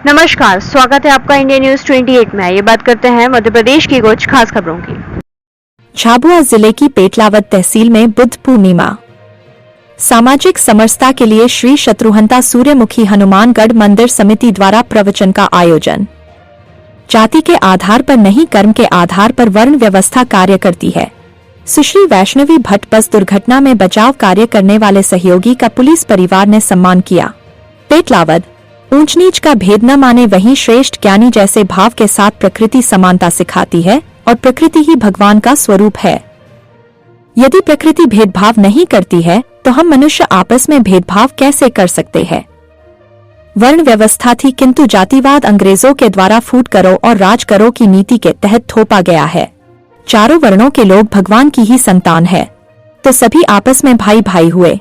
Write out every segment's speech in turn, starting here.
नमस्कार, स्वागत है आपका इंडिया न्यूज 28 में। ये बात करते हैं मध्य प्रदेश की कुछ खास खबरों की। झाबुआ जिले की पेटलावद तहसील में बुद्ध पूर्णिमा। सामाजिक समरसता के लिए श्री शत्रुघ्नता सूर्यमुखी हनुमानगढ़ मंदिर समिति द्वारा प्रवचन का आयोजन। जाति के आधार पर नहीं, कर्म के आधार पर वर्ण व्यवस्था कार्य करती है। सुश्री वैष्णवी भट्ट बस दुर्घटना में बचाव कार्य करने वाले सहयोगी का पुलिस परिवार ने सम्मान किया। पेटलावद ऊंच नीच का भेद न माने वहीं श्रेष्ठ ज्ञानी जैसे भाव के साथ प्रकृति समानता सिखाती है और प्रकृति ही भगवान का स्वरूप है। यदि प्रकृति भेदभाव नहीं करती है तो हम मनुष्य आपस में भेदभाव कैसे कर सकते हैं। वर्ण व्यवस्था थी किंतु जातिवाद अंग्रेजों के द्वारा फूट करो और राज करो की नीति के तहत थोपा गया है। चारों वर्णों के लोग भगवान की ही संतान है, तो सभी आपस में भाई भाई हुए।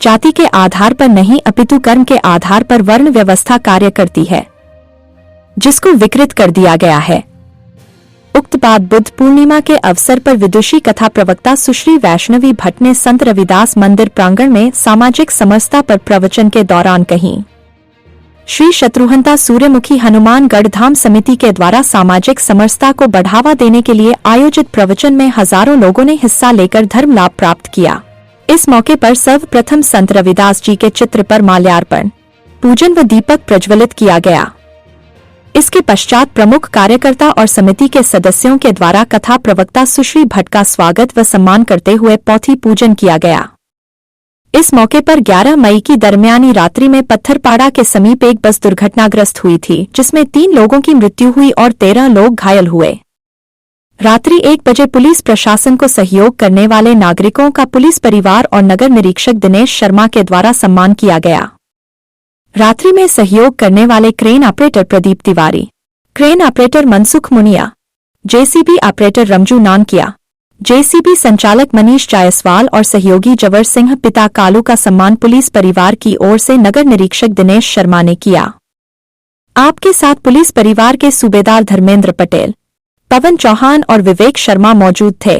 जाति के आधार पर नहीं अपितु कर्म के आधार पर वर्ण व्यवस्था कार्य करती है, जिसको विकृत कर दिया गया है। उक्त बात बुद्ध पूर्णिमा के अवसर पर विदुषी कथा प्रवक्ता सुश्री वैष्णवी भट्ट ने संत रविदास मंदिर प्रांगण में सामाजिक समरसता पर प्रवचन के दौरान कही। श्री शत्रुघ्नता सूर्यमुखी हनुमानगढ़ धाम समिति के द्वारा सामाजिक समरसता को बढ़ावा देने के लिए आयोजित प्रवचन में हजारों लोगों ने हिस्सा लेकर धर्म लाभ प्राप्त किया। इस मौके पर सर्वप्रथम संत रविदास जी के चित्र पर माल्यार्पण, पूजन व दीपक प्रज्वलित किया गया। इसके पश्चात प्रमुख कार्यकर्ता और समिति के सदस्यों के द्वारा कथा प्रवक्ता सुश्री भट्ट का स्वागत व सम्मान करते हुए पौथी पूजन किया गया। इस मौके पर 11 मई की दरमियानी रात्रि में पत्थरपाड़ा के समीप एक बस दुर्घटनाग्रस्त हुई थी, जिसमें 3 लोगों की मृत्यु हुई और 13 लोग घायल हुए। रात्रि 1 बजे पुलिस प्रशासन को सहयोग करने वाले नागरिकों का पुलिस परिवार और नगर निरीक्षक दिनेश शर्मा के द्वारा सम्मान किया गया। रात्रि में सहयोग करने वाले crane operator Pradeep Tiwari, crane operator Mansukh Muniya, JCB operator Ramju Nankiya, JCB संचालक मनीष जायसवाल और सहयोगी जवर सिंह पिता कालू का सम्मान पुलिस परिवार की ओर से नगर निरीक्षक दिनेश शर्मा ने किया। आपके साथ पुलिस परिवार के सूबेदार धर्मेंद्र पटेल, पवन चौहान और विवेक शर्मा मौजूद थे।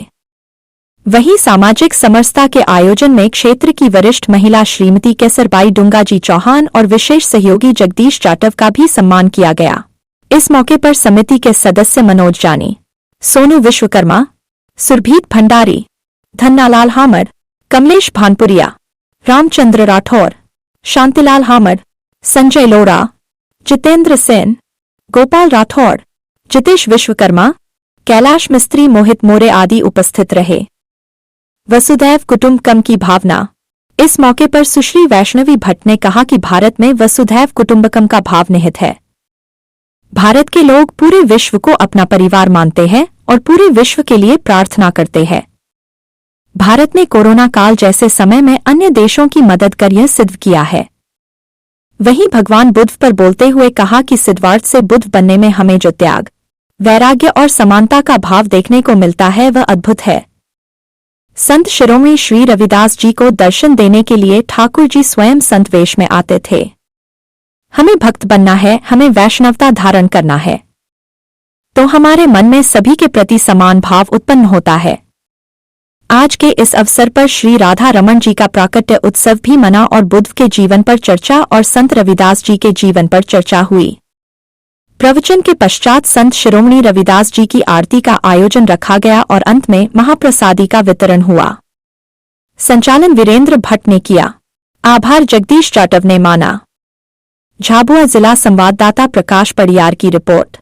वहीं सामाजिक समरसता के आयोजन में क्षेत्र की वरिष्ठ महिला श्रीमती केसरबाई डुंगाजी चौहान और विशेष सहयोगी जगदीश जाटव का भी सम्मान किया गया। इस मौके पर समिति के सदस्य मनोज जानी, सोनू विश्वकर्मा, सुरभीत भंडारी, धन्नालाल हामड़, कमलेश भानपुरिया, रामचंद्र राठौर, शांतिलाल हामड़, संजय लोड़ा, जितेंद्र सेन, गोपाल राठौर, जितेश विश्वकर्मा, कैलाश मिस्त्री, मोहित मोरे आदि उपस्थित रहे। वसुधैव कुटुंबकम की भावना। इस मौके पर सुश्री वैष्णवी भट्ट ने कहा कि भारत में वसुधैव कुटुंबकम का भाव निहित है। भारत के लोग पूरे विश्व को अपना परिवार मानते हैं और पूरे विश्व के लिए प्रार्थना करते हैं। भारत ने कोरोना काल जैसे समय में अन्य देशों की मदद कर यह सिद्ध किया है। वहीं भगवान बुद्ध पर बोलते हुए कहा कि सिद्धार्थ से बुद्ध बनने में हमें जो त्याग, वैराग्य और समानता का भाव देखने को मिलता है वह अद्भुत है। संत शिरोमणि श्री रविदास जी को दर्शन देने के लिए ठाकुर जी स्वयं संत वेश में आते थे। हमें भक्त बनना है, हमें वैष्णवता धारण करना है, तो हमारे मन में सभी के प्रति समान भाव उत्पन्न होता है। आज के इस अवसर पर श्री राधा रमन जी का प्राकट्य उत्सव भी मना और बुद्ध के जीवन पर चर्चा और संत रविदास जी के जीवन पर चर्चा हुई। प्रवचन के पश्चात संत शिरोमणि रविदास जी की आरती का आयोजन रखा गया और अंत में महाप्रसादी का वितरण हुआ। संचालन वीरेंद्र भट्ट ने किया। आभार जगदीश जाटव ने माना। झाबुआ जिला संवाददाता प्रकाश परियार की रिपोर्ट।